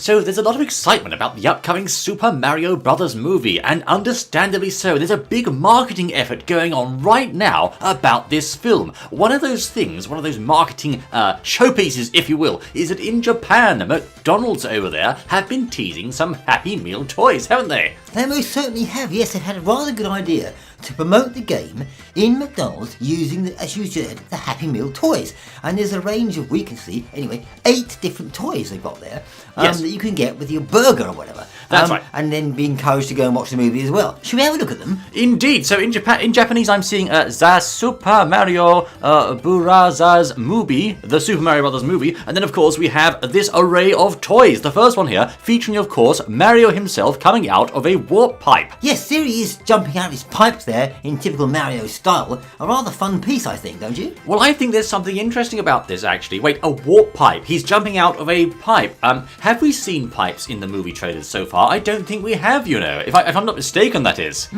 So there's a lot of excitement about the upcoming Super Mario Bros. Movie, and understandably so. There's a big marketing effort going on right now about this film. One of those marketing showpieces, if you will, is that in Japan, McDonald's over there have been teasing some Happy Meal toys, haven't they? They most certainly have, yes. They've had a rather good idea to promote the game in McDonald's using, as you said, the Happy Meal toys. And there's a range of, we can see, anyway, 8 different toys they've got there yes. that you can get with your burger or whatever. That's right. And then be encouraged to go and watch the movie as well. Should we have a look at them? Indeed. So in Japanese, I'm seeing the Super Mario Bros. Movie, the Super Mario Bros. Movie, and then of course we have this array of toys. The first one here featuring, of course, Mario himself coming out of a warp pipe. Yes, there he is jumping out of his pipes there in typical Mario style. A rather fun piece, I think, don't you? Well, I think there's something interesting about this, actually. Wait, a warp pipe. He's jumping out of a pipe. Have we seen pipes in the movie trailers so far? I don't think we have, you know. If I'm not mistaken, that is.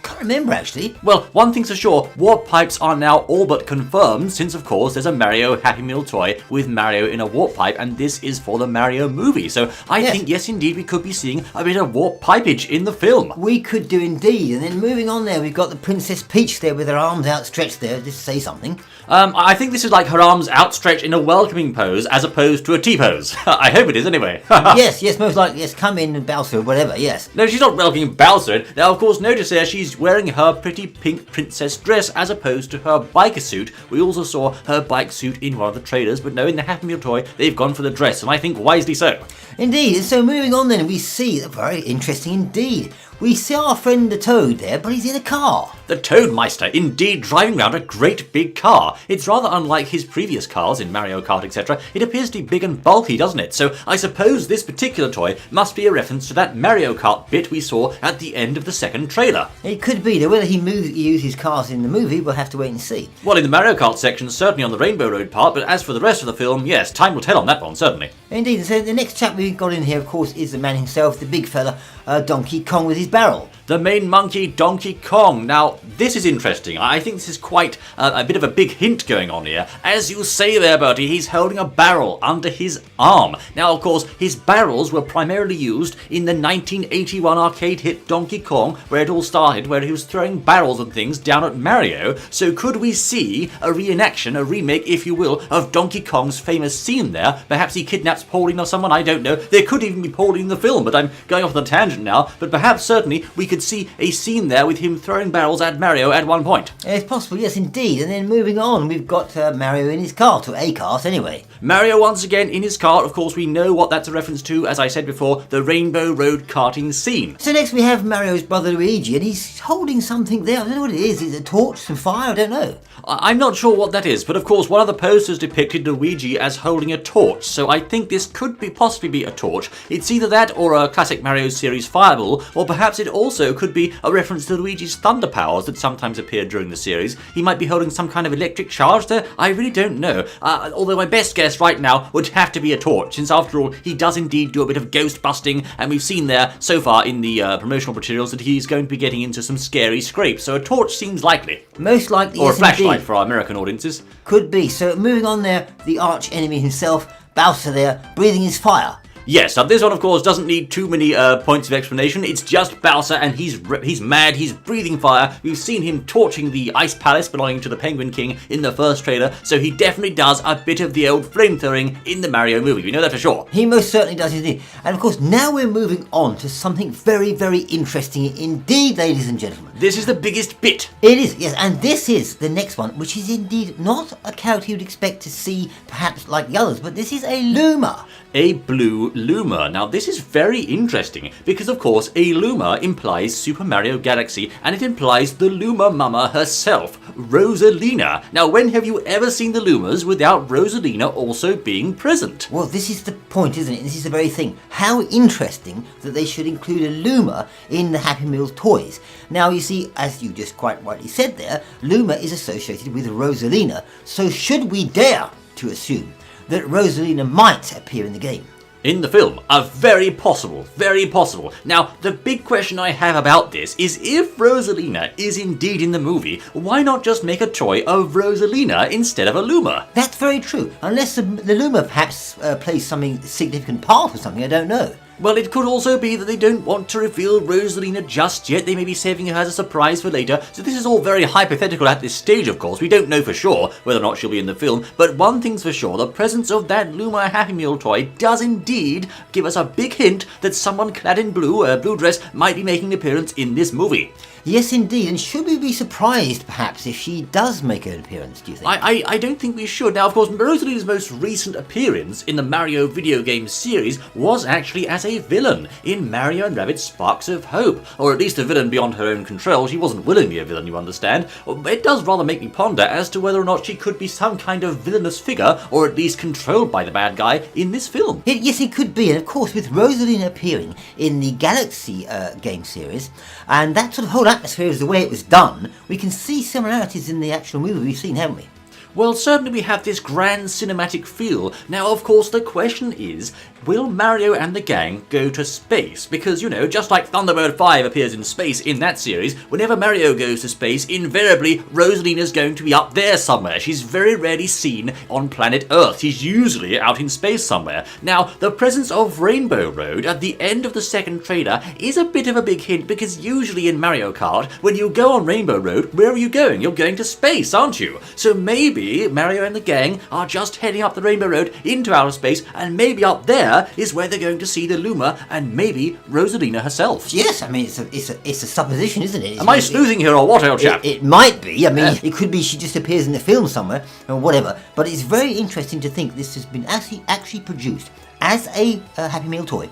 Can't remember, actually. Well, one thing's for sure, warp pipes are now all but confirmed, since of course there's a Mario Happy Meal toy with Mario in a warp pipe, and this is for the Mario movie. So I think, yes indeed, we could be seeing a bit of warp pipeage in the film. We could do indeed. And then moving on there, we've got the Princess Peach there with her arms outstretched there, just to say something. I think this is like her arms outstretched in a welcoming pose as opposed to a T-pose. I hope it is anyway. yes, most likely, yes, come in and Bowser, whatever, yes. No, she's not welcoming Bowser. Now, of course, notice there she's wearing her pretty pink princess dress as opposed to her biker suit. We also saw her bike suit in one of the trailers, but no, in the Happy Meal toy, they've gone for the dress, and I think wisely so. Indeed, and so moving on then, we see, very interesting indeed, we see our friend the Toad there, but he's in a car. The Toadmeister, indeed driving around a great big car. It's rather unlike his previous cars in Mario Kart, etc. It appears to be big and bulky, doesn't it? So I suppose this particular toy must be a reference to that Mario Kart bit we saw at the end of the second trailer. It could be, though whether he uses cars in the movie, we'll have to wait and see. Well, in the Mario Kart section, certainly on the Rainbow Road part, but as for the rest of the film, yes, time will tell on that one, certainly. Indeed, so the next chap we've got in here, of course, is the man himself, the big fella, Donkey Kong with his barrel. The main monkey, Donkey Kong. Now, this is interesting. I think this is quite a bit of a big hint going on here. As you say there, Bertie, he's holding a barrel under his arm. Now, of course, his barrels were primarily used in the 1981 arcade hit Donkey Kong, where it all started, where he was throwing barrels and things down at Mario. So could we see a reenaction, a remake, if you will, of Donkey Kong's famous scene there? Perhaps he kidnaps Pauline or someone, I don't know. There could even be Pauline in the film, but I'm going off on a tangent now. But perhaps, certainly, we could see a scene there with him throwing barrels at Mario at one point. It's possible, yes indeed. And then moving on, we've got Mario in his cart, or a cart anyway. Mario once again in his cart. Of course, we know what that's a reference to, as I said before, the Rainbow Road karting scene. So next we have Mario's brother Luigi, and he's holding something there. I don't know what it is. Is it a torch, some fire? I don't know. I'm not sure what that is, but of course one of the posters depicted Luigi as holding a torch, so I think this could possibly be a torch. It's either that or a classic Mario series fireball, or perhaps it also could be a reference to Luigi's thunder powers that sometimes appear during the series. He might be holding some kind of electric charge there. I really don't know. Although my best guess right now would have to be a torch, since after all he does indeed do a bit of ghost busting, and we've seen there so far in the promotional materials that he's going to be getting into some scary scrapes, so a torch seems likely. Most likely, or yes, a flashlight indeed. For our American audiences. Could be. So moving on there, the arch enemy himself, Bowser there, breathing his fire. Yes, now this one of course doesn't need too many points of explanation. It's just Bowser, and he's mad, he's breathing fire. We've seen him torching the ice palace belonging to the Penguin King in the first trailer, so he definitely does a bit of the old flamethrowing in the Mario movie. We know that for sure. He most certainly does indeed. And of course, now we're moving on to something very, very interesting indeed, ladies and gentlemen. This is the biggest bit. It is, yes, and this is the next one, which is indeed not a character you'd expect to see perhaps like the others, but this is a Luma. A blue Luma. Now this is very interesting because of course a Luma implies Super Mario Galaxy, and it implies the Luma Mama herself, Rosalina. Now when have you ever seen the Lumas without Rosalina also being present? Well, this is the point, isn't it? This is the very thing. How interesting that they should include a Luma in the Happy Meal toys. Now you see, as you just quite rightly said there, Luma is associated with Rosalina, so should we dare to assume that Rosalina might appear in the game? in the film. Very possible, very possible. Now, the big question I have about this is if Rosalina is indeed in the movie, why not just make a toy of Rosalina instead of a Luma? That's very true. Unless the Luma perhaps plays something significant part or something, I don't know. Well, it could also be that they don't want to reveal Rosalina just yet. They may be saving her as a surprise for later. So this is all very hypothetical at this stage, of course. We don't know for sure whether or not she'll be in the film. But one thing's for sure, the presence of that Luma Happy Meal toy does indeed give us a big hint that someone clad in blue, a blue dress, might be making an appearance in this movie. Yes, indeed. And should we be surprised, perhaps, if she does make an appearance, do you think? I don't think we should. Now, of course, Rosalina's most recent appearance in the Mario video game series was actually as a villain in Mario and Rabbids Sparks of Hope. Or at least a villain beyond her own control. She wasn't willingly a villain, you understand. It does rather make me ponder as to whether or not she could be some kind of villainous figure, or at least controlled by the bad guy in this film. Yes, it could be. And of course, with Rosalina appearing in the Galaxy game series, and that sort of whole atmosphere is the way it was done, we can see similarities in the actual movie we've seen, haven't we? Well, certainly we have this grand cinematic feel. Now, of course, the question is, will Mario and the gang go to space? Because, you know, just like Thunderbird 5 appears in space in that series, whenever Mario goes to space, invariably, Rosalina's going to be up there somewhere. She's very rarely seen on planet Earth. She's usually out in space somewhere. Now, the presence of Rainbow Road at the end of the second trailer is a bit of a big hint, because usually in Mario Kart, when you go on Rainbow Road, where are you going? You're going to space, aren't you? So maybe Mario and the gang are just heading up the Rainbow Road into outer space, and maybe up there is where they're going to see the Luma and maybe Rosalina herself. Yes, I mean, it's a supposition, isn't it? Am I sleuthing here or what, old chap? It might be. I mean, it could be she just appears in the film somewhere or whatever. But it's very interesting to think this has been actually produced as a Happy Meal toy.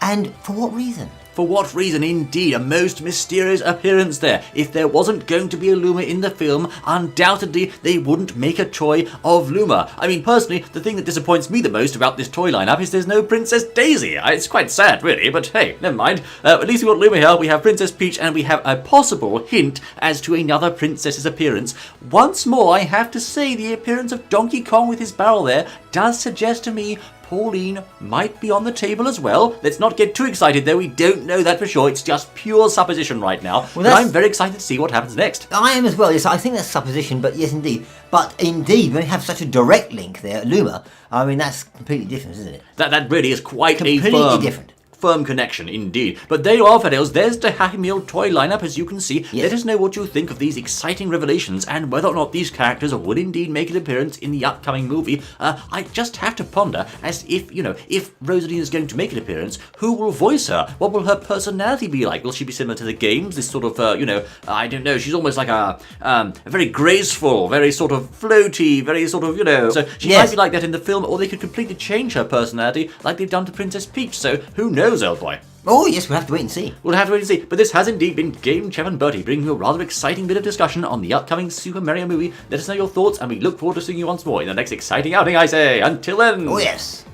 And for what reason? For what reason, indeed, a most mysterious appearance there. If there wasn't going to be a Luma in the film, undoubtedly they wouldn't make a toy of Luma. I mean, personally, the thing that disappoints me the most about this toy lineup is there's no Princess Daisy. It's quite sad, really, but hey, never mind. At least we've got Luma here, we have Princess Peach, and we have a possible hint as to another princess's appearance. Once more, I have to say, the appearance of Donkey Kong with his barrel there does suggest to me Pauline might be on the table as well. Let's not get too excited though, we don't know that for sure. It's just pure supposition right now. But I'm very excited to see what happens next. I am as well, yes, I think that's supposition, but yes indeed. But indeed, when you have such a direct link there, Luma, I mean, that's completely different, isn't it? That really is quite completely different. Firm connection, indeed. But there you are, Fedels. There's the Happy Meal toy lineup, as you can see. Yes. Let us know what you think of these exciting revelations and whether or not these characters will indeed make an appearance in the upcoming movie. I just have to ponder as if, you know, if Rosalina is going to make an appearance, who will voice her? What will her personality be like? Will she be similar to the games? This sort of, I don't know. She's almost like a very graceful, very sort of floaty, very sort of, So she might be like that in the film, or they could completely change her personality like they've done to Princess Peach. So who knows? Old boy. Oh yes, we'll have to wait and see. We'll have to wait and see. But this has indeed been GameChap and Bertie, bringing you a rather exciting bit of discussion on the upcoming Super Mario movie. Let us know your thoughts, and we look forward to seeing you once more in the next exciting outing, I say. Until then. Oh yes.